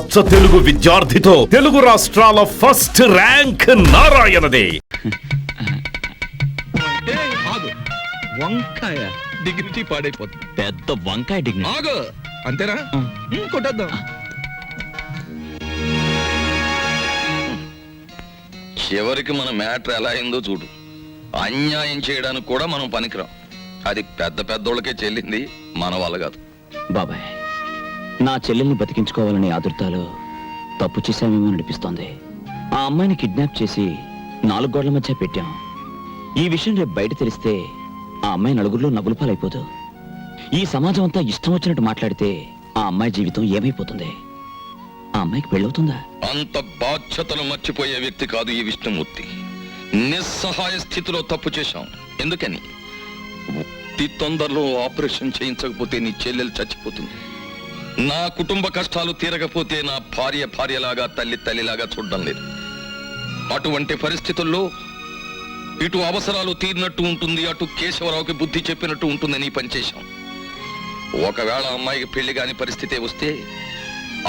అచ్చ తెలుగు విద్యార్థితో తెలుగు రాష్ట్రాల first rank నారాయణదే. వంకాయ డిగ్నిటీ పాడైపోతుంది. పెద్ద వంకాయ డిగ్నిటీ. ఆగు, అంతేనా? కొట్టేద్దాం. చివరికి మన మ్యాటర్ ఎలా అయిందో చూడు. అన్యాయం చేయడానికి కూడా మనం పనికిరాం. అది పెద్ద పెద్దోళ్ళకే చెల్లింది, మన వాళ్ళ కాదు. బాబాయ్, నా చెల్లెల్ని బతికించుకోవాలని ఆదుర్తాలో తప్పు చేశామేమో అనిపిస్తోంది. ఆ అమ్మాయిని కిడ్నాప్ చేసి 4 గోడల మధ్య పెట్టాం. ఈ విషయం రేపు బయట తెలిస్తే ఆ అమ్మాయి నలుగురిలో నవ్వుల పాలైపోదు. ఈ సమాజం అంతా ఇష్టం వచ్చినట్టు మాట్లాడితే ఆ అమ్మాయి జీవితం ఏమైపోతుంది? ఆ అమ్మాయికి పెళ్ళవుతుందా? అంత బాధ్యతను మర్చిపోయే వ్యక్తి కాదు ఈ విష్ణుమూర్తి. నిస్సహాయ స్థితిలో తప్పు చేశాం. ఎందుకని? తొందరలో ఆపరేషన్ చేయించకపోతే నీ చెల్లెలు చచ్చిపోతుంది. నా కుటుంబ కష్టాలు తీరకపోతే నా భార్య భార్యలాగా, తల్లి తల్లిలాగా చూడడం లేదు. అటువంటి పరిస్థితుల్లో ఇటు అవసరాలు తీరినట్టు ఉంటుంది, అటు కేశవరావుకి బుద్ధి చెప్పినట్టు ఉంటుందని పనిచేశాం. ఒకవేళ అమ్మాయికి పెళ్లి కాని పరిస్థితే వస్తే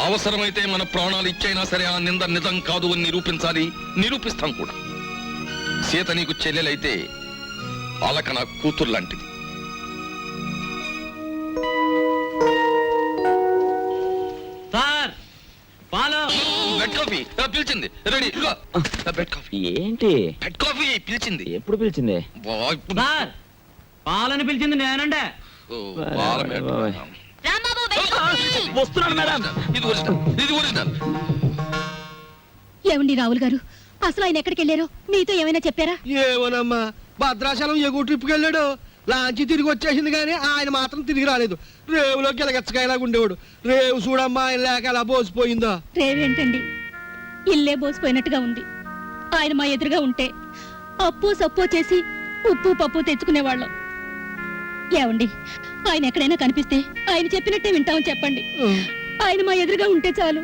అవసరమైతే మన ప్రాణాలు ఇచ్చైనా సరే ఆ నింద నిజం కాదు అని నిరూపించాలి, నిరూపిస్తాం కూడా. సీత నీకు చెల్లెలైతే అలక నా కూతురు లాంటిది. పిలిచింది, రెడీ. ఏంటి బెడ్ కాఫీ పిలిచింది. ఎప్పుడు పిలిచింది? పాలని పిలిచింది నేనండే. వస్తున్నాడు మేడం. ఇది ఒరిజినల్. ఏమండి రావుల్ గారు, అసలు ఆయన ఎక్కడికి వెళ్ళారో మీతో ఏమైనా చెప్పారా? ఏమోనమ్మా, భద్రాచలం ఎగువ ట్రిప్కి వెళ్ళాడు. లాంచి తిరిగి వచ్చేసింది కానీ ఆయన మాత్రం తిరిగి రాలేదు. రేవులో గిలగచ్చకాయలాగా ఉండేవాడు. రేవు చూడమ్మా, ఆయన లేక ఎలా బోసిపోయిందో. రేవేంటండి, ఇల్లే బోసిపోయినట్టుగా ఉంది. ఆయన మా ఎదురుగా ఉంటే అప్పు సప్పు చేసి ఉప్పు పప్పు తెచ్చుకునేవాళ్ళం. ఏమండి, ఆయన ఎక్కడైనా కనిపిస్తే ఆయన చెప్పినట్టే వింటామని చెప్పండి. ఆయన మా ఎదురుగా ఉంటే చాలు.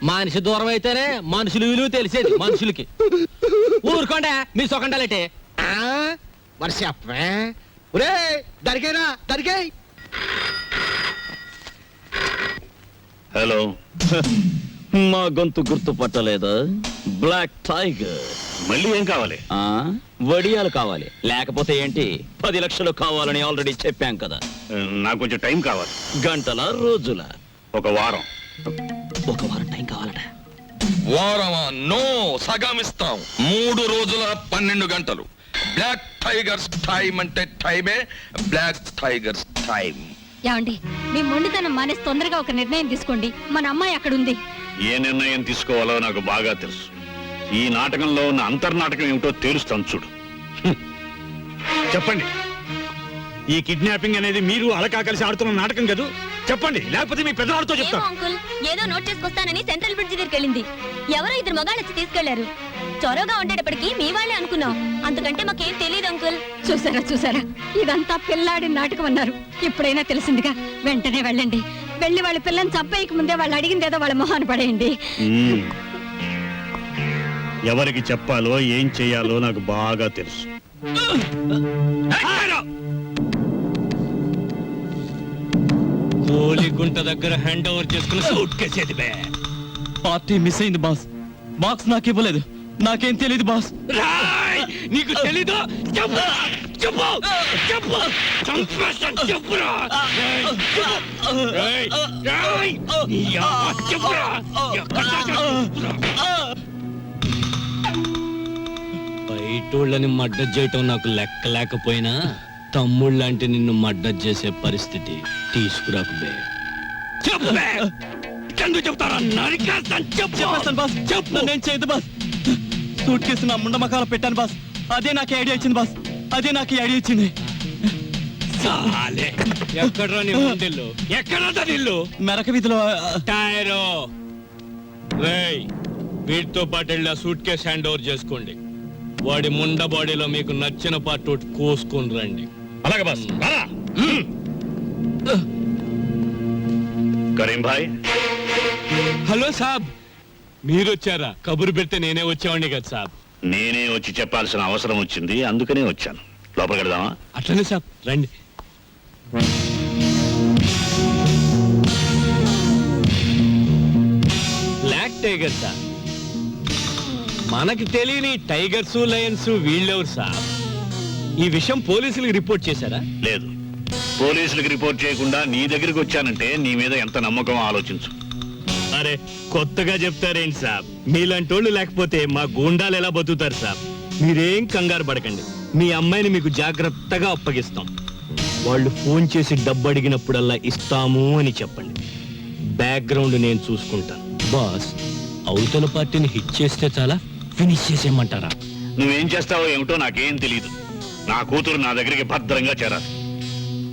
మనిషి దూరం అయితేనే మనుషులు విలువ తెలిసేది మనుషులకి. ఊరుకోండి మీ సొకండాలంటే. మరి చెప్పే ఒరే, దరికేరా దరికే. హలో, మా గొంతు గుర్తుపట్టలేదా? Black tiger. మళ్ళీ ఏం కావాలి? వడియాలు కావాలి. లేకపోతే ఏంటి, 10 లక్షలు కావాలని ఆల్రెడీ చెప్పాం కదా. నాకు కొంచెం టైం కావాలి. గంటల రోజుల? ఒక వారం. ఒక వారం టైం కావాలట. వారమా? నో, సగమిస్తాం. 3 రోజుల 12 గంటలు. బ్లాక్ టైగర్స్ టైం అంటే టైమే, బ్లాక్ టైగర్స్ టైం. ఏమండి, మీ మొండితనం మానేసి తొందరగా ఒక నిర్ణయం తీసుకోండి. మన అమ్మాయి అక్కడుంది. ఏ నిర్ణయం తీసుకోవాలో నాకు బాగా తెలుసు. ఈ నాటకంలో ఉన్న అంతర్నాటకం ఏమిటో తేలుస్తాను చూడు. చెప్పండి, ఈ కిడ్నాపింగ్ అనేది మీరు అలకా కలిసి ఆడుతున్న నాటకం కదా? చెప్పండి, లేకపోతే మీ పెద్దవాడితో చెప్తాను. అంకుల్, ఏదో నోట్ చేసుకొస్తానని సెంట్రల్ బ్రిడ్జ్ దగ్గరికి వెళ్ళింది. ఎవరో 2 మగాళ్ళు వచ్చి తీసుకెళ్లారు. చొరవగా ఉండేటప్పటికి మీ వాళ్ళే అనుకున్నాం. అంతకంటే మాకేం తెలియదు అంకుల్. చూసారా చూసారా, ఇదంతా పిల్లాడి నాటకం అన్నారు. ఇప్పుడైనా తెలిసిందిగా. వెంటనే వెళ్ళండి. వెళ్ళి వాళ్ళ పిల్లని చంపేయక ముందే వాళ్ళు అడిగిందేదో వాళ్ళ మొహాన పడేయండి. ఎవరికి చెప్పాలో ఏం చెయ్యాలో నాకు బాగా తెలుసు. గోలిగుంట దగ్గర హ్యాండ్ ఓవర్ చేసుకుని సూట్ కేసేది బే. పార్టీ మిస్ అయింది బాస్. బాక్స్ నాకు ఇవ్వలేదు. నాకేం తెలియదు బాస్. నీకు తెలీదు? చెప్పు చెప్పు చెప్పు. చెప్పురా. బయటోళ్ళని మర్డర్ చేయటం నాకు లెక్క లేకపోయినా తమ్ముళ్ళంటే నిన్ను మర్డర్ చేసే పరిస్థితి తీసుకురాకు బే. చెప్పు బే. ఎందుకు చెప్తారా? చెప్పేస్తాను బాస్. చెప్పు. నేను చేయదు బాస్. సూట్ కేసు నా ముండమకాల పెట్టాను బాస్. అదే నాకు ఐడియా ఇచ్చింది బాస్. అదే నాకు ఐడియా ఇచ్చింది. ఎక్కడ్రా నీ ముండిల్లు? ఎక్కడా నిల్లు? మెరక వీధిలో. టైరో రేయ్, వీటితో పాటు వెళ్ళి ఆ సూట్ కేసు హ్యాండ్ ఓవర్ చేసుకోండి. వాడి ముండ బాడీలో మీకు నచ్చిన పార్ట్ ఒకటి కోసుకొని రండి. అలాగే బాస్. కరీం భాయ్. హలో సాబ్, మీరు వచ్చారా? కబురు పెడితే నేనే వచ్చేవాడిని కదా సాబ్. నేనే వచ్చి చెప్పాల్సిన అవసరం వచ్చింది, అందుకనే వచ్చాను. లోపలికి వెళ్దామా? అట్లనే సాబ్, రండి. Tiger sir. మనకి తెలియని టైగర్స్ లయన్స్ వీళ్ళెవరు సార్? ఈ విషయం పోలీసులకు రిపోర్ట్ చేశారా? లేదు, పోలీసులకు రిపోర్ట్ చేయకుండా నీ దగ్గరికి వచ్చానంటే నీ మీద ఎంత నమ్మకం ఆలోచించు. అరే కొత్తగా చెప్తారేంటి సార్? మీలాంటోళ్ళు లేకపోతే మా గూండాలు ఎలా బతుకుతారు సార్? మీరేం కంగారు పడకండి, మీ అమ్మాయిని మీకు జాగ్రత్తగా అప్పగిస్తాం. వాళ్ళు ఫోన్ చేసి డబ్బు అడిగినప్పుడల్లా ఇస్తాము అని చెప్పండి. బ్యాక్గ్రౌండ్ నేను చూసుకుంటాను. బాస్, అవతల పార్టీని హిట్ చేస్తే చాలా ఫినిష్ చేసేయమంటారా? నువ్వేం చేస్తావో ఏమిటో నాకేం తెలియదు. నా కూతురు నా దగ్గరికి భద్రంగా చేరాలి.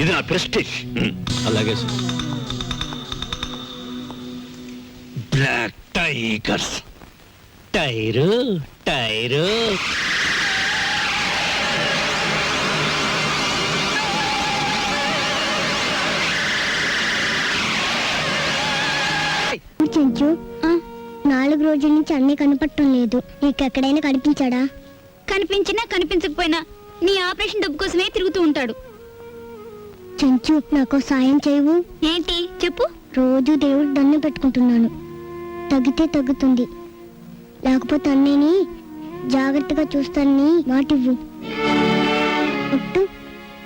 ఇది నా ప్రెస్టీజ్. అలాగే sir. Black tigers. Tyre tyre. చెంచు 4 రోజుల నుంచి అన్నీ కనపడటం లేదు. నీకెక్కడైనా కనిపించాడా? కనిపించినా కనిపించకపోయినా నీ ఆపరేషన్ డబ్బు కోసమే తిరుగుతూ ఉంటాడు. చెంచు, నాకు సాయం చేయవు? ఏంటి చెప్పు. రోజు దేవుడు దండం పెట్టుకుంటున్నాను. తగ్గితే తగ్గుతుంది, లేకపోతే అన్నయ్యని జాగ్రత్తగా చూస్తానని మాటివ్వు. ఒట్టు.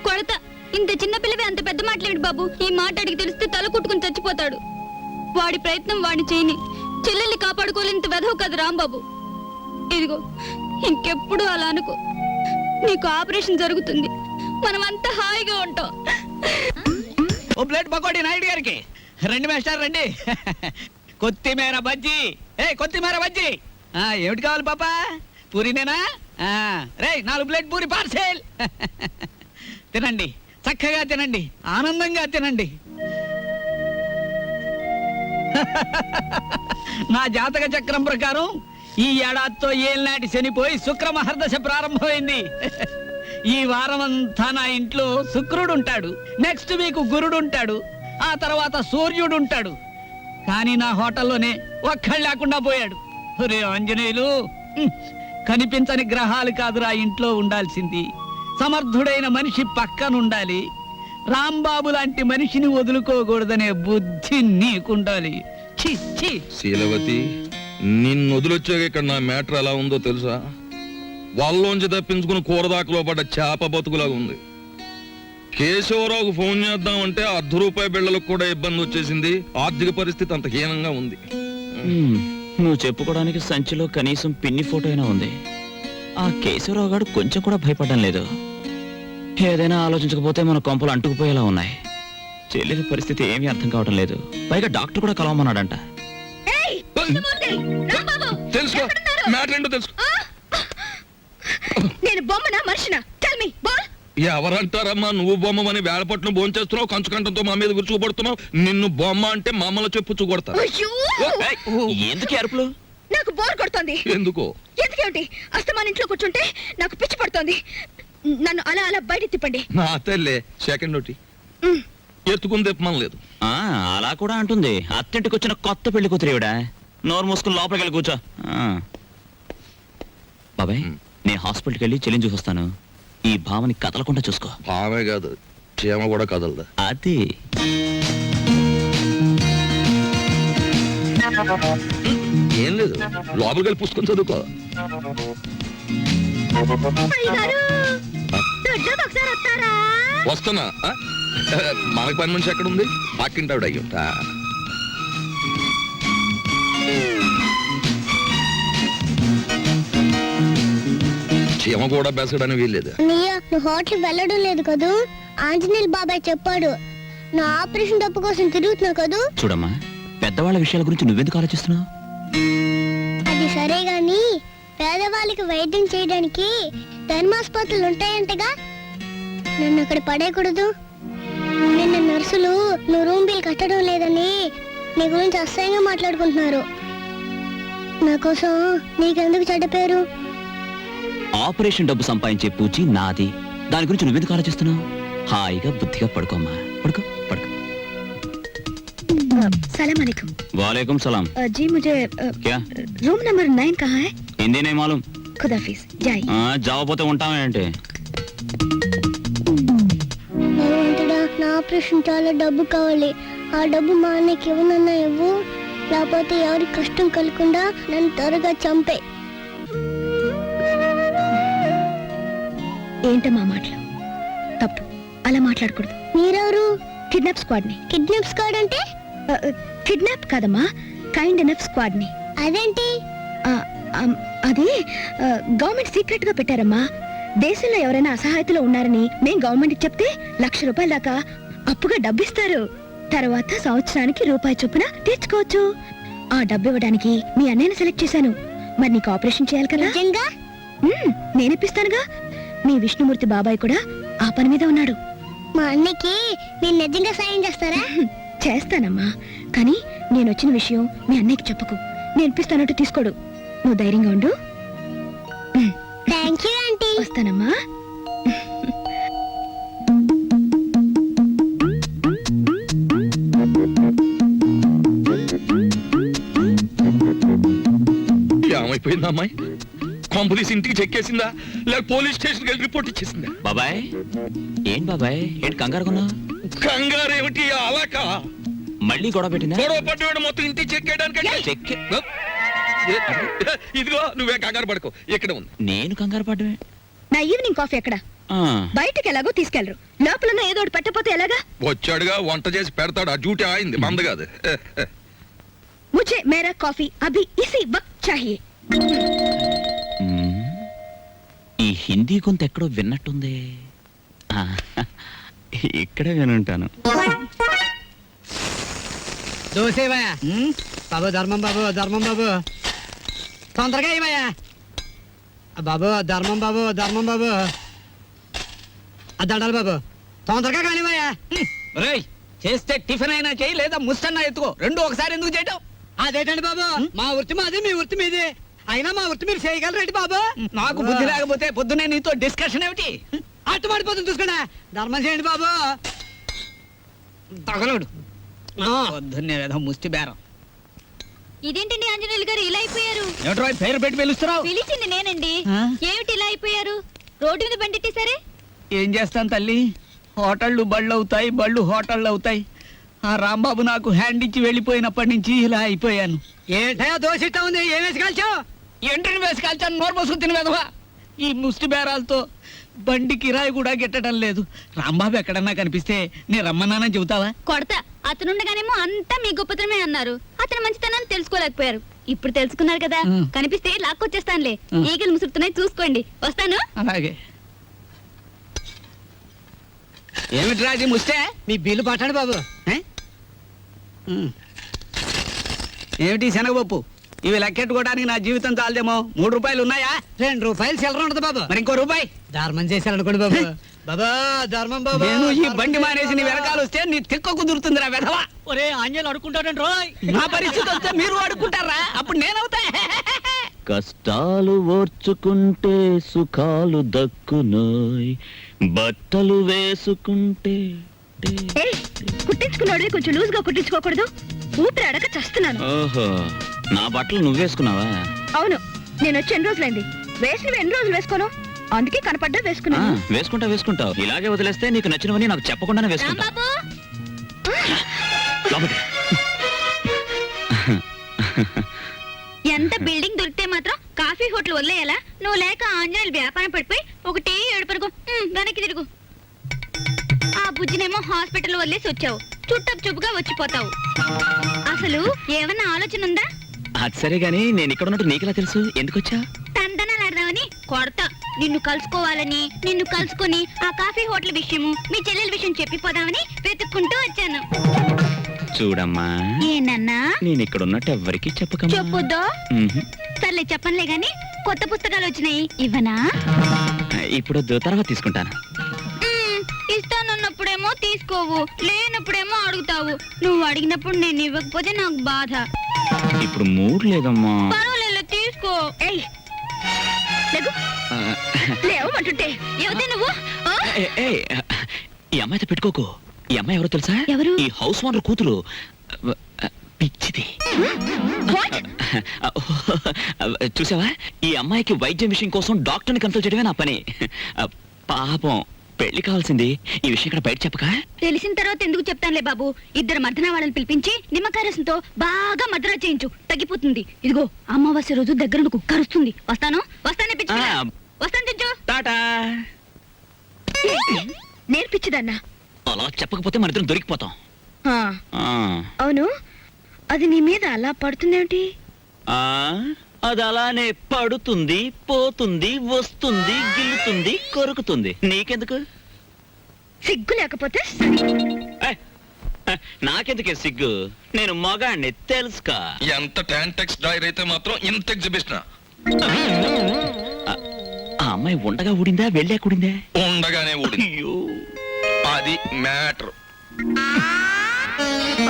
కొడత. ఇంత చిన్న పిల్లవే అంత పెద్ద మాటలేమిటి బాబు? ఈ మాట అడిగి తెలిస్తే తల కుట్టుకుని చచ్చిపోతాడు. వాడి ప్రయత్నం వాడిని చేయని. చెల్లెల్ని కాపాడుకోలేంత వెధవు కదా రాంబాబు. ఇదిగో ఇంకెప్పుడు అలా అనుకో. నీకు ఆపరేషన్ జరుగుతుంది, మనమంతా హాయిగా ఉంటాం. ఓ ప్లేట్ పకోడీ నాయుడు గారికి రండి మేస్టర్ రండి. కొత్తిమీర బజ్జీ. కొత్తిమీర బజ్జీ ఏమిటి కావాలి పాపా? పూరినేనా? రే 4 ప్లేట్ పూరి పార్సెల్. తినండి, చక్కగా తినండి, ఆనందంగా తినండి. నా జాతక చక్రం ప్రకారం ఈ ఏడాదితో ఏళ్ళనాటి శనిపోయి శుక్ర మహర్దశ ప్రారంభమైంది. ఈ వారం అంతా నా ఇంట్లో శుక్రుడు ఉంటాడు, నెక్స్ట్ వీక్ గురుడు ఉంటాడు, ఆ తర్వాత సూర్యుడు ఉంటాడు. కానీ నా హోటల్లోనే ఒక్కళ్ళు లేకుండా పోయాడు. రే ఆంజనేయులు, కనిపించని గ్రహాలు కాదురా ఇంట్లో ఉండాల్సింది. సమర్థుడైన మనిషి పక్కనుండాలి. రాంబాబు లాంటి మనిషిని వదులుకోకూడదనే బుద్ధి నీకుండాలి. ఛీ ఛీ. శీలవతి, నిన్ను వదిలొచ్చాక ఇక్కడ నా మ్యాటర్ ఎలా ఉందో తెలుసా? వాళ్ళలోంచి తప్పించుకుని కూరదాకలో పడ్డ చేప బతుకులాగా ఉంది. కేశవరావుకు ఫోన్ చేద్దామంటే ₹1/2 బిళ్ళలకు కూడా ఇబ్బంది వచ్చేసింది. ఆర్థిక పరిస్థితి అంత హీనంగా ఉంది. నువ్వు చెప్పుకోవడానికి సంచిలో కనీసం పిన్ని ఫోటో అయినా ఉంది. ఆ కేశవరావు గారు కొంచెం కూడా భయపడడం లేదు. ఏదైనా ఆలోచించకపోతే మన కొంపలు అంటుకుపోయేలా ఉన్నాయి. చెల్లెలి పరిస్థితి ఏమీ అర్థం కావడం లేదు. పైగా డాక్టర్ కూడా కలవమన్నాడంట. తెలుసుకో, మ్యాటర్ ఏంటో తెలుసుకో. నేను బొమ్మనా మనిషినా? Tell me ball. ఎవరంటారమ్మా నువ్వు బొమ్మని? వేళపట్నం భోంచేస్తున్నావు, కంచుకంఠంతో మా మీద విరుచుకుపడుతున్నావు. నిన్ను బొమ్మ అంటే మమ్మల్ని చెప్పు కొడతా. ఎందుకు అరుపులు? నాకు బోర్ కొడుతోంది. ఎందుకో? ఎందుకేమిటి? అస్తమాన్ ఇంట్లో కూర్చుంటే నాకు పిచ్చి పడుతోంది. నన్ను అలా అలా బయట తిప్పండి. నా తల్లే సెకండ్ ఒకటి ఎత్తుకుని తిప్పమని లేదు. అలా కూడా అంటుంది. అత్తింటికి వచ్చిన కొత్త పెళ్లి కూతురేవిడా. నోరు మూసుకుని లోపలికి వెళ్ళి కూర్చో. బాబాయ్, నేను హాస్పిటల్కి వెళ్ళి చెల్లిని చూసొస్తాను. ఈ భావని కదలకుండా చూసుకో. భావే కాదు, క్షేమ కూడా కదలదా. అది ఏం లేదు, లోపలికి వెళ్ళి పుస్తకం చదువుకో. వస్తున్నా. మనకు పని మనిషి ఎక్కడ ఉంది? పక్కింటావిడ అయ్యుంటా. చీమ కూడా బెసడని వీల్లేదు. నువ్వు హోటల్ వెళ్ళడం లేదు కదూ? ఆంజనేయులు బాబాయ్ చెప్పాడు. నా ఆపరేషన్ డబ్బు కోసం తిరుగుతున్నావు కదూ? చూడమ్మా, పెద్దవాళ్ళ విషయాల గురించి నువ్వెందుకు ఆలోచిస్తున్నావు? అది సరే గాని పేదవాళ్ళకి వైద్యం చేయడానికి ధర్మాసుపత్రులు ఉంటాయంటగా, నన్ను అక్కడ పడేయకూడదు. నిన్న నర్సులు నువ్వు రూమ్ బిల్ కట్టడం లేదని నీ గురించి అసహ్యంగా మాట్లాడుకుంటున్నారు. నా కోసం నీకెందుకు చెడ్డ పేరు? ఆపరేషన్ డబ్బు సంపాదించే పూచి నాది. దాని గురించి నువ్వెందుకు ఆలోచిస్తున్నావు? హాయిగా బుద్ధిగా పడుకోమ్మా. పడుకో పడుకో. सलाम अलैकुम। वालेकुम सलाम। जी मुझे क्या रूम नंबर 9 कहाँ है? हिंदी नहीं मालूम। खुदाफिज जाइए। जाओ పోతే ఉంటామేంటి? నా ఆపరేషన్ చాలా డబ్బు కావాలి. ఆ డబ్బు మా అన్నకి ఇవ్వనన్నా ఇవ్వు. లేకపోతే ఎవరి కష్టం కలగకుండా నన్ను త్వరగా చంపే. ఏంటమ్మా మాటలు? తప్పు, అలా మాట్లాడకూడదు. మీరెవరు? కిడ్నాప్ స్క్వాడ్ ని. కిడ్నాప్ స్క్వాడ్ అంటే? కిడ్నాప్ కాదమ్మా, కైండ్ ఎనఫ్ స్క్వాడ్ ని. అదేంటి? అది గవర్నమెంట్ సీక్రెట్ గా పెట్టారమ్మా. దేశంలో ఎవరైనా అసహాయతలో ఉన్నారని మేం గవర్నమెంట్ చెప్తే ₹1,00,000 దాకా అప్పుగా డబ్బిస్తారు. తర్వాత సంవత్సరానికి రూపాయి చొప్పున తీర్చుకోవచ్చు. ఆ డబ్బు ఇవ్వడానికి మీ అన్నయ్యని సెలెక్ట్ చేశాను. మరి నీకు ఆపరేషన్ చేయాలి కదా. నిజంగా? నేనిప్పిస్తానుగా. మీ విష్ణుమూర్తి బాబాయ్ కూడా ఆ పని మీద ఉన్నాడు. మా అన్నకి మీరు నిజంగా సాయం చేస్తారా? చేస్తానమ్మా, కానీ నేను వచ్చిన విషయం మీ అన్నయ్యకి చెప్పకు. నేను ఇప్పిస్తానంటూ తీసుకోడు. నువ్వు ధైర్యంగా ఉండు. Thank you aunty. వస్తానమ్మా. ఏమైపోయిందా అమ్మాయి? కాంపులీస్ ఇంటికి చెక్కేసిందా లేక పోలీస్ స్టేషన్కి వెళ్ళి రిపోర్ట్ ఇచ్చేసిందా? బాబాయ్ ఏం బాబాయ్, ఏంటి కంగారుకున్నా? కంగారేమిటి అలాక? మళ్ళీ గొడవ పెట్టిందా? గొడవ పడ్డాడు మొత్తం ఇంటికి చెక్కేయడానికి. చెక్కి ఇదిగో నువ్వే కంగారు పడుకో, ఇక్కడ ఉంది. నేను కంగారు పడ్డమే. నా ఈవినింగ్ కాఫీ ఎక్కడ? బయటకి ఎలాగో తీసుకెళ్లరు. లోపల ఏదో ఒకటి పెట్టకపోతే ఎలాగా? వచ్చాడుగా, వంట చేసి పెడతాడు. ఆ డ్యూటీ ఆయింది, మంద కాదు. मुझे मेरा कॉफी अभी इसी वक्त चाहिए. ఈ హిందీ కొంత ఎక్కడో విన్నట్టుంది. ఇక్కడే వినుంటాను. దోసేవయ్యా బాబు, ధర్మం బాబు, ధర్మం బాబు, తొందరగా ఏమయ్యా బాబు, ధర్మం బాబు, ధర్మం బాబు, దండాలి బాబు, తొందరగా కానివయ్యా. రేయ్, చేస్తే టిఫిన్ అయినా చేయి, లేదా ముస్తన్నా ఎత్తుకో. రెండు ఒకసారి ఎందుకు చేయటం? అదేంటండి బాబు, మా వృత్తి మాది, మీ వృత్తి మీది. అయినా మా వృత్తి మీరు చేయగలరేంటి బాబు? నాకు బుద్ధి లేకపోతే పొద్దునే నీతో డిస్కషన్ ఏమిటి? అట్టు పడిపోతుంది చూసుకోండి. ధర్మం చేయండి బాబు. తగలడు పొద్దున్నే ఏదో ముష్టి బేరం. ఇదేంటండి ఆంజనేయులు గారు ఇలా అయిపోయారు? ఏమిట్రా పేరు పెట్టి పిలుస్తున్నావు? పిలిచింది నేనండి. ఏమిటి ఇలా అయిపోయారు? రోడ్డు మీద బండిట్టేశారే? ఏం చేస్తాను తల్లి, హోటళ్ళు బళ్ళు అవుతాయి, బళ్ళు హోటళ్ళు అవుతాయి. ఆ రాంబాబు నాకు హ్యాండ్ ఇచ్చి వెళ్ళిపోయినప్పటి నుంచి ఇలా అయిపోయాను. ఏంటయా దోశ ఇట్టా ఉంది, ఏం వేసి కాల్చావు? ఏంటని వేసి కాల్చాను, నోరు పోసుకుని తిని వెదవా. ఈ ముష్టి బేరాలతో బండి కిరాయి కూడా గిట్టడం లేదు. రాంబాబు ఎక్కడన్నా కనిపిస్తే నేను రమ్మన్నానని చెబుతావా? కొడతా. అతనుండగానేమో అంతా మీ గొప్పతనమే అన్నారు. అతను మంచితనాన్ని తెలుసుకోలేకపోయారు. ఇప్పుడు తెలుసుకున్నారు కదా, కనిపిస్తే లాక్కొచ్చేస్తానులే. ఈగలు ముసురుతున్నాయి, చూసుకోండి. వస్తాను. అలాగే. ఏమిటి రాజీ ముస్తే? మీ బిల్లు పట్టండి బాబు. ఏమిటి శనగపప్పు? ఇవి లెక్కెట్టుకోవడానికి నా జీవితం చాలదేమో. ₹3 ఉన్నాయా? ₹2 చిల్లర ఉండదు బాబు. మరి ఇంకో రూపాయి ధర్మం చేశారనుకోండి బాబు. బాబా ధర్మం బాబు. నేను ఈ బండి మానేసి నీ వెనకాల వస్తే నీ తిక్క కుదురుతుంది రా వెధవా. ఒరే ఆంజనేయులు అడుకుంటాడండి రోయ్. నా పరిస్థితి వస్తే మీరు అడుకుంటారా? అప్పుడు నేనవుతా. కష్టాలు ఓర్చుకుంటే సుఖాలు దక్కునోయ్, బట్టలు వేసుకుంటే. కుట్టించుకున్నాడు కొంచెం లూజ్ గా కుట్టించుకోకూడదు. ఊపిరి అడక చస్తున్నాను. ఓహో, నా బట్టలు నువ్వేసుకున్నావా? అవును, నేను వచ్చి ఎన్ని రోజులైంది. వేసినవి ఎన్ని రోజులు వేసుకోను, అందుకే కనపడ్డా వేసుకున్నాను. వేసుకుంటావు. ఇలాగే వదిలేస్తే నీకు నచ్చినవని నాకు చెప్పకుండానే వేసుకుంటా. రాంబాబు, లోపలికి. ఎంత బిల్డింగ్ దొరికితే మాత్రం కాఫీ హోటల్ వదిలేయాలా? నువ్వు లేక ఆంజనేయులు వ్యాపారం పడిపోయి ఒకటే ఏడుపరుగు. వెనక్కి తిరుగు. ఆ బుజ్జినేమో హాస్పిటల్ వదిలేసి వచ్చావు. చుట్టపు చూపుగా వచ్చిపోతావు. అసలు ఏమన్నా ఆలోచన ఉందా? అది సరే గానీ నేను ఇక్కడ ఉన్నట్టు నీకెలా తెలుసు? ఎందుకు వచ్చా? తందనాలాడదామని కొడతా. నిన్ను కలుసుకోవాలని, నిన్ను కలుసుకొని ఆ కాఫీ హోటల్ విషయము, మీ చెల్లెల విషయం చెప్పిపోదామని వెతుక్కుంటూ వచ్చాను. చూడమ్మా, ఏనన్నా? నేను ఇక్కడ ఉన్నట్టు ఎవ్వరికి చెప్పకమ్మా. చెప్పొద్దా? సర్లే చెప్పనులే గాని, కొత్త పుస్తకాలు వచ్చినాయి, ఇవ్వనా? ఇప్పుడు తర్వాత తీసుకుంటాను. ఇస్తానన్నప్పుడేమో తీసుకోవు, లేనప్పుడేమో అడుగుతావు. నువ్వు అడిగినప్పుడు నేను ఇవ్వకపోతే నాకు బాధ. ఇప్పుడు మూడ్ లేదమ్మా. పర్వాలేదు, తీసుకో. లేవమంటుంటే ఎవతే నువ్వు? ఈ అమ్మాయితో పెట్టుకోకు. ఈ అమ్మాయి ఎవరో తెలుసా? ఎవరు? ఈ హౌస్ ఓనర్ కూతురు. పిచ్చిది. చూసావా, ఈ అమ్మాయికి వైద్యం విషయం కోసం డాక్టర్ని కన్సల్ట్ చేయడమే నా పని. పాపం పెళ్లి కావాల్సింది ఈ విషయం ఇక్కడ బయట చెప్పక తెలిసిన తర్వాత ఎందుకు చెప్తానులే బాబు. ఇద్దరు మర్దన వాళ్ళని పిలిపించి నిమ్మకాయ రసంతో బాగా మద్రా చేయించు, తగ్గిపోతుంది. ఇదిగో అమావాస్య రోజు దగ్గర కుక్కరుస్తుంది. వస్తాను వస్తాను తెచ్చు. టాటా. నేర్పించదన్నా. అలా చెప్పకపోతే మన ఇద్దరం దొరికిపోతాం. అవును, అది నీ మీద అలా పడుతుందేమిటి? అది అలానే పడుతుంది, పోతుంది, వస్తుంది, గిల్లుతుంది, కొరుకుతుంది. నీకెందుకు? సిగ్గు లేకపోతే నాకెందుకే సిగ్గు? నేను మగాణ్ణి తెలుసుకా. ఎంత టాంటెక్స్ డైర్ అయితే మాత్రం ఇంత ఎగ్జిబిషన్ ఆ అమ్మాయి ఉండగా ఊడిందా వెళ్ళాక ఊడిందా? ఉండగానే ఊడి. అయ్యో, అది మ్యాటర్.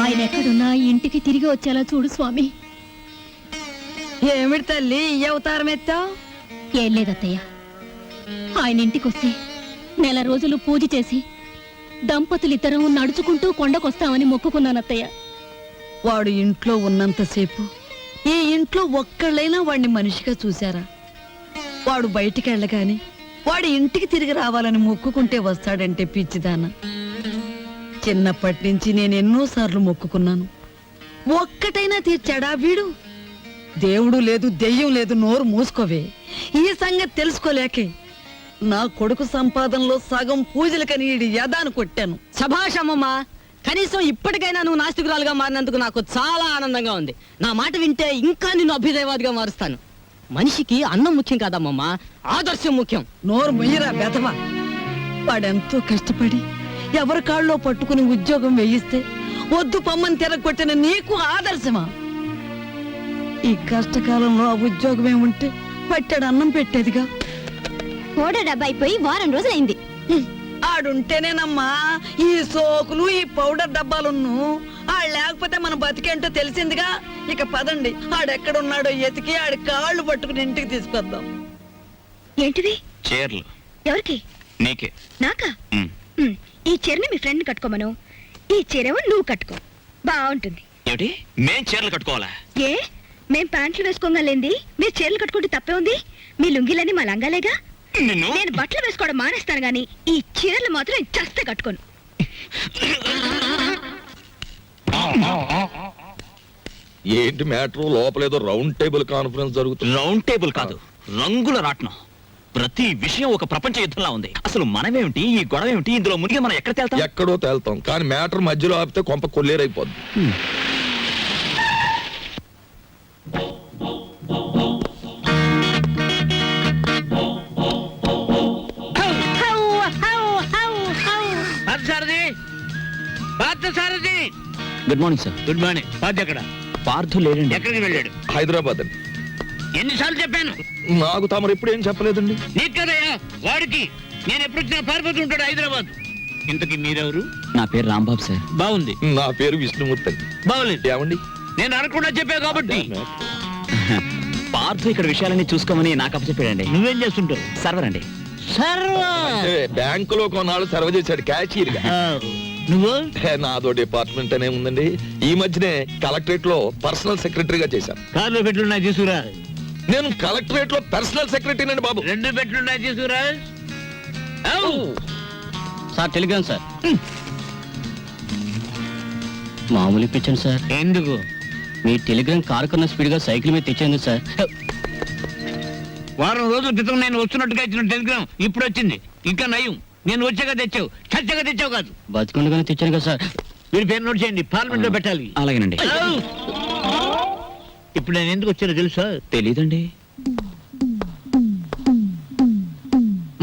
ఆయన ఎక్కడున్నా ఇంటికి తిరిగి వచ్చేలా చూడు స్వామి. ఏమిటి తల్లి ఈ అవతారం ఎత్తావు? ఏం లేదత్తయ్య, ఆయన ఇంటికొస్తే నెల రోజులు పూజ చేసి దంపతులిద్దరం నడుచుకుంటూ కొండకొస్తామని మొక్కుకున్నానత్తయ్య. వాడు ఇంట్లో ఉన్నంతసేపు ఈ ఇంట్లో ఒక్కళ్ళైనా వాడిని మనిషిగా చూశారా? వాడు బయటికి వెళ్ళగాని వాడి ఇంటికి తిరిగి రావాలని మొక్కుకుంటే వస్తాడంటే పిచ్చిదాన. చిన్నప్పటి నుంచి నేను ఎన్నోసార్లు మొక్కుకున్నాను, ఒక్కటైనా తీర్చాడా వీడు? దేవుడు లేదు, దెయ్యం లేదు, నోరు మూసుకోవే. ఈ సంగతి తెలుసుకోలేకే నా కొడుకు సంపాదనలో సగం పూజలకని ఈడి యదాను కొట్టాను. సభాషమ్మమ్మా, కనీసం ఇప్పటికైనా నువ్వు నాస్తికురాలుగా మారినందుకు నాకు చాలా ఆనందంగా ఉంది. నా మాట వింటే ఇంకా నిన్ను అభ్యుదయవాదిగా మారుస్తాను. మనిషికి అన్నం ముఖ్యం కాదమ్మమ్మా, ఆదర్శం ముఖ్యం. నోరు మొయ్యరా బెదవా. వాడెంతో కష్టపడి ఎవరి కాళ్ళలో పట్టుకుని ఉద్యోగం వేయిస్తే వద్దు పమ్మని తిరగొట్టిన నీకు ఆదర్శమా? ఈ కష్టకాలంలో ఆ ఉద్యోగమే ఉంటే పట్టాడు అన్నం పెట్టేదిగా. ఓడ డబ్బా అయిపోయి వారం రోజులైంది. ఆడుంటేనేనమ్మా ఈ సోకులు, ఈ పౌడర్ డబ్బాలున్ను. ఆడు లేకపోతే మన బతికేంటో తెలిసిందిగా. ఇక పదండి, ఆడెక్కడున్నాడో ఎతికి ఆడి కాళ్ళు పట్టుకుని ఇంటికి తీసుకొద్దాం. ఏంటిది? చీరలు. ఎవరికి? నీకే. నాకా? ఉమ్. ఈ చీరని మీ ఫ్రెండ్ కట్టుకోమను, ఈ చీరేమో నువ్వు కట్టుకో, బాగుంటుంది. ఏమిటి? మేం చీరలు కట్టుకోవాలా? ఏ, మేం ప్యాంట్లు వేసుకోగలేంది మీరు చీరలు కట్టుకుంటే తప్పే ఉంది? మీ లుంగీలని మా లంగాలేగా. నిన్ను నేను బట్టలు వేసుకోవడం మానేస్తాను గానీ ఈ చీరలు మాత్రం నేను చస్తే కట్టుకోను. ఏంటి మ్యాటర్? లోపలేదో రౌండ్ టేబుల్ కాన్ఫరెన్స్ జరుగుతుంది. రౌండ్ టేబుల్ కాదు, రంగుల రాట్నం. ప్రతి విషయం ఒక ప్రపంచ యుద్ధంలా ఉంది. అసలు మనమేమిటి, ఈ గొడవ ఏమిటి, ఇందులో మునిగి మనం ఎక్కడ తేల్తాం? ఎక్కడో తేల్తాం, కానీ మ్యాటర్ మధ్యలో ఆపితే కొంప కొల్లేరైపోద్ది. Good morning sir. Good morning. Party ఎక్కడ? పార్థు లేడండి. ఎక్కడికి వెళ్ళాడు? హైదరాబాద్ అండి. ఎన్నిసార్లు చెప్పాను? నాకు తమరు ఎప్పుడు ఏం చెప్పలేదండి. నీకు కదయ్యా, వాడికి. నేను ఎప్పుడు వచ్చినా పారిపోతూ ఉంటాడు హైదరాబాద్. ఇంతకీ మీరెవరు? నా పేరు రాంబాబు సార్. బాగుంది. నా పేరు విష్ణుమూర్తి అండి. బాగులేదు. ఏమండి? నేను అనకుండా చెప్పా కాబట్టి. పార్థు ఇక్కడ విషయాలన్నీ చూసుకోమని నాకు అప్పచెప్పాడండి. నువ్వేం చేస్తుంటావు? సర్వర్ అండి. అంటే బ్యాంకులో కొన్నాళ్ళు సర్వ్ చేశాడు క్యాషియర్ గా. నువ్వు? నాదో డిపార్ట్మెంట్ అనే ఉందండి. ఈ మధ్యనే కలెక్టరేట్ లో పర్సనల్ సెక్రటరీగా చేశాను. కార్లో పెట్లున్నాయి తీసుకురా. నేను కలెక్టరేట్ లో పర్సనల్ సెక్రటరీ అండి బాబు. 2 పెట్లున్నాయి తీసుకురా. Sir Telegram sir. మామూలు ఇప్పించండి సార్. ఎందుకు? మీ టెలిగ్రామ్ కారు కన్నా స్పీడ్ గా సైకిల్ మీద తెచ్చేందుకు సార్. వారం రోజుల క్రితం నేను వస్తున్నట్టుగా ఇచ్చిన టెలిగ్రామ్ ఇప్పుడు వచ్చింది. ఇంకా నయం, నేను వచ్చాక తెచ్చావు, చచ్చాక తెచ్చావు కాదు. బతికుండగానే తెచ్చాను కదా సార్. మీరు పేరు నోట్ చేయండి, పార్లమెంట్ లో పెట్టాలి. అలాగేనండి. ఇప్పుడు నేను ఎందుకు వచ్చానో తెలుసా? తెలీదండి.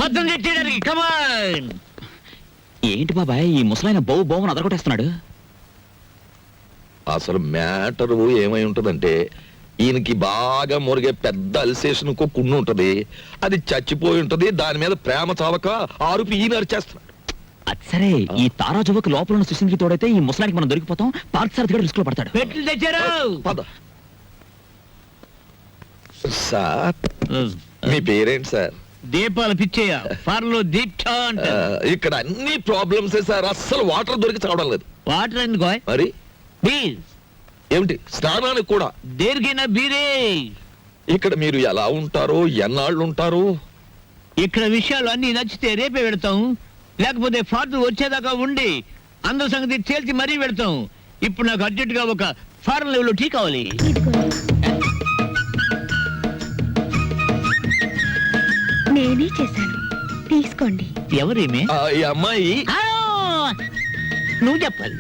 మొత్తం తెచ్చేయడానికి. కమాన్. ఏంటి బాబాయ్, ఈ ముసలాయన బౌని అదరగొట్టేస్తున్నాడు? అసలు మ్యాటర్ ఏమై ఉంటదంటే, ఈయనకి బాగా మురిగే పెద్ద అల్సేషన్ కున్ను ఉంటది. అది చచ్చిపోయి ఉంటది. దాని మీద ప్రేమ చావక ఆరుపి ఈయన అరిచేస్తున్నాడు. అది సరే, ఈ తారాజువకు లోపల ఉన్న సుశీంద్రికి తోడైతే ఈ ముసలానికి మనం దొరికిపోతాం. పార్థసారథి కూడా రిస్క్ లో పడతాడు. పెట్లు తెచ్చారు. పద. సార్, మీ పేరేంటి సార్? దీపాలు పిచ్చేయ. ఫార్లో దీక్ష అంట. ఇక్కడ అన్ని ప్రాబ్లమ్స్ సార్. అస్సలు వాటర్ దొరికి చావడం లేదు. వాటర్ ఎందుకో? మరి బీర్. ఏమిటి స్నానానికి కూడా? దేనికైనా బీరే. ఇక్కడ మీరు ఎలా ఉంటారు, ఎన్నాళ్ళు ఉంటారు? ఇక్కడ విషయాలు అన్ని నచ్చితే రేపే పెడతాం, లేకపోతే ఫాదర్ వచ్చేదాకా ఉండి అందరి సంగతి తేల్చి మరీ వెళ్తాం. ఇప్పుడు నాకు అర్జెంట్ గా ఒక ఫారెన్ లెవెల్ టీ కావాలి. నేనే చేశాను, తీసుకోండి. ఎవరేమే? ఈ అమ్మాయి నువ్వు చెప్పాలి.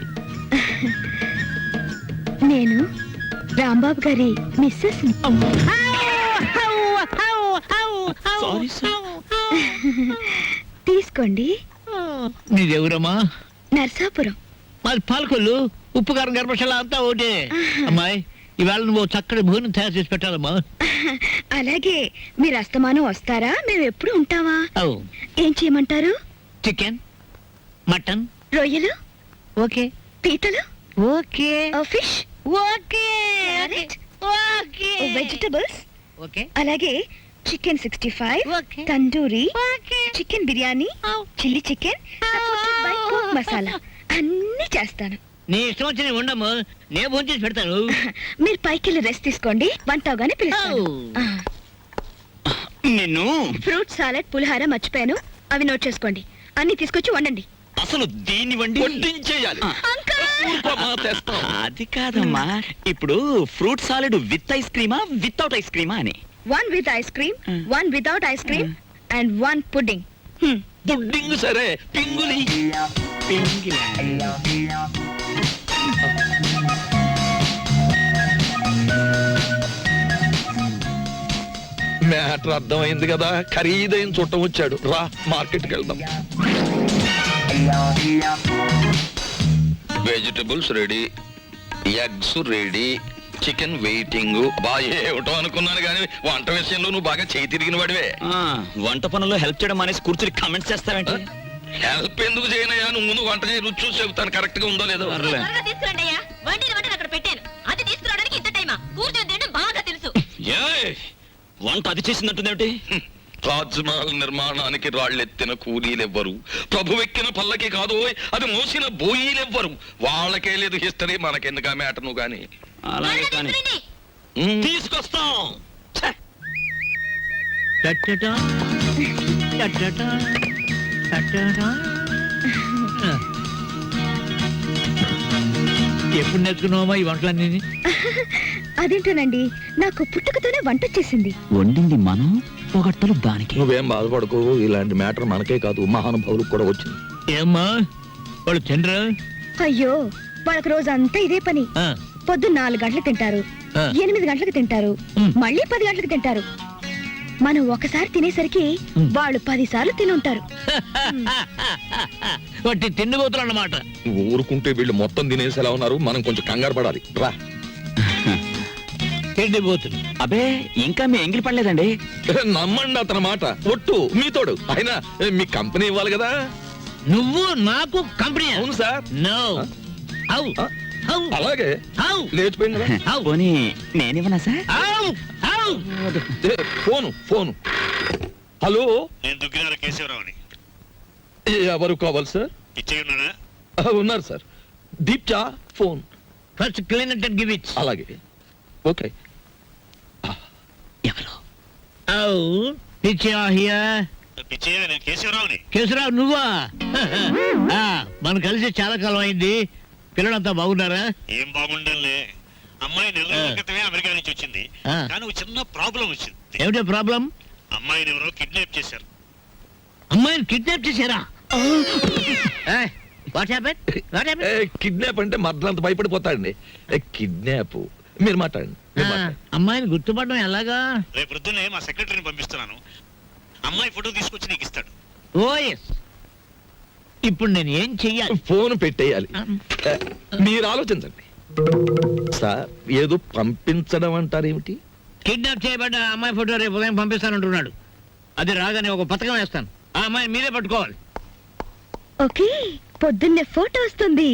నేను రాంబాబు గారి మిస్సెస్. సారీ తీసుకోండి. నీదెవరమ్మా? నర్సాపురం. మాది పాలకొల్లు. ఉప్పు కారం గర్భశాల అంతా ఒకటే. అమ్మాయి ఇవాళ నువ్వు చక్కటి భోజనం తయారు చేసి పెట్టాలమ్మా. అలాగే మీరు అస్తమానం వస్తారా? మేము ఎప్పుడు ఉంటావా? అవు ఏం చేయమంటారు? చికెన్, మటన్, రొయ్యలు, ఓకే పీతలు, okay fish, okay okay vegetables, okay అలాగే chicken 65, okay. Tandoori, okay. Chicken biryani, chilli chicken, supported by cook masala అన్ని చేస్తాను. నీ ఇష్టం వచ్చి ఉండము. నేను ఫోన్ చేసి పెడతాను. మీరు పైకి వెళ్ళి రెస్ట్ తీసుకోండి, వంట అవగానే పిలుస్తాను. నిన్ను ఫ్రూట్ సాలెడ్, పులిహార మర్చిపోయాను, అవి నోట్ చేసుకోండి. అన్ని తీసుకొచ్చి వండండి. అసలు దీన్ని వండి వడ్డించేయాలి. ఊరుకోమా, తెస్తాం. అది కాదమ్మా, ఇప్పుడు ఫ్రూట్ సాలెడ్ విత్ ఐస్ క్రీమా వితౌట్ ఐస్ క్రీమా అని. 1 with ice cream, 1 without ice cream, and 1 pudding. Pudding సరే, పింగులి. మ్యాటర్ అర్థమైంది కదా. ఖరీదైన చుట్టం వచ్చాడు. రా మార్కెట్కి వెళ్దాం. Vegetables ready, eggs ready, chicken waiting. బాగా ఏమిటో అనుకున్నాను కానీ వంట విషయంలో నువ్వు బాగా చేయి తిరిగిన వాడివే. వంట పనుల్లో హెల్ప్ చేయడం అనేసి కూర్చుని కామెంట్స్ చేస్తావేంటి? హెల్ప్ ఎందుకు చేయనయ్యా? నువ్వు ముందు వంట చేయి, రుచి చూసి చెబుతాను కరెక్ట్ గా ఉందో లేదో. ఏయ్, వంట అది చేసిందంటుందేమిటి? తాజ్ మహల్ నిర్మాణానికి రాళ్ళెత్తిన కూలీలెవ్వరు, ప్రభువెక్కిన పల్లకి కాదు, అది మోసిన బోయీలెవ్వరు. వాళ్ళకే లేదు హిస్టరీ, మనకెందుకు ఆ మ్యాటర్ నువ్వు కానీ. అలాగే కానీ తీసుకొస్తాం. ఛే! టట్టటా, టట్టటా, టట్టటా. ఎప్పుడు నేర్చుకున్నావమ్మా ఈ వంటలన్నీ? అదేంటోనండి, నాకు పుట్టుకతోనే వంట వచ్చేసింది. వండింది మనం, పొగట్టలు దానికి. నువ్వేం బాధపడకు. ఇలాంటి మ్యాటర్ మనకే కాదు, మహానుభావులకు కూడా వచ్చింది. ఏమ్మా వాళ్ళు తినరా? అయ్యో, వాళ్ళకి రోజంతా ఇదే పని. పొద్దున్న 4 గంటలకు తింటారు, 8 గంటలకు తింటారు, మళ్ళీ 10 గంటలకు తింటారు. మనం ఒకసారి తినేసరికి వాళ్ళు 10 సార్లు తినుంటారు. వాటి తిండిపోతులు అన్నమాట. నువ్వు ఊరుకుంటే వీళ్ళు మొత్తం తినేసేలా ఉన్నారు. మనం కొంచెం కంగారు పడాలి. రా. తిండిపోతులు. అబే, ఇంకా మీ ఎంగిలి పడలేదండి. నమ్మండి అతని మాట. ఒట్టు మీతోడు. అయినా మీ కంపెనీ ఇవ్వాలి కదా. నువ్వు నాకు కంపెనీ? అవును సార్. నో. హౌ హౌ అలాగే హౌ లేచిపోయింది కదా. హౌ పోనీ నేనివ్వనా sir? How how phone. Hello, నేను దుగ్గినార కేశవరావుని. ఎవరు కావాలి సార్? ఇచ్చేయున్నానా? ఉన్నారు సార్. దీప్చా phone. First clean it and give it. అలాగే. ఓకే. ఎవరు? How Pichcha here. పిచ్చయ్య, నేను కేశవరావుని. కేశరావు నువ్వా? మనం కలిసి చాలా కాలం అయింది. పిల్లలంతా బాగున్నారా? ఏం బాగుండాలే. అమ్మాయి 4 రోజుల క్రితమే అమెరికా నుంచి వచ్చింది. ఆ. కానీ ఒక చిన్న ప్రాబ్లం వచ్చింది. ఏమిటో ప్రాబ్లం? అమ్మాయిని ఎవరో కిడ్నాప్ చేశారు. అమ్మాయిని కిడ్నాప్ చేశారా? What happen? What happen? Kidnap అంటే మర్దలంత భయపడిపోతాడండి. కిడ్నాప్ మీరు మాట్లాడండి. అమ్మాయిని గుర్తుపడడం ఎలాగా? రేపు పొద్దున్నే మా సెక్రటరీని పంపిస్తున్నాను. అమ్మాయి ఫోటో తీసుకొచ్చి నీకు ఇస్తాడు. ఓ ఎస్. ఇప్పుడు నేను ఏం చెయ్యాలి? ఫోన్ పెట్టేయాలి. మీరు ఆలోచించండి సార్. ఏదో పంపించడం అంటారేమిటి? కిడ్నాప్ చేయబడ్డ అమ్మాయి ఫోటో రేపు ఉదయం పంపిస్తానంటున్నాడు. అది రాగానే ఒక పథకం వేస్తాను. ఆ అమ్మాయిని మీరే పట్టుకోవాలి. ఓకే, పొద్దున్నే ఫోటో వస్తుంది.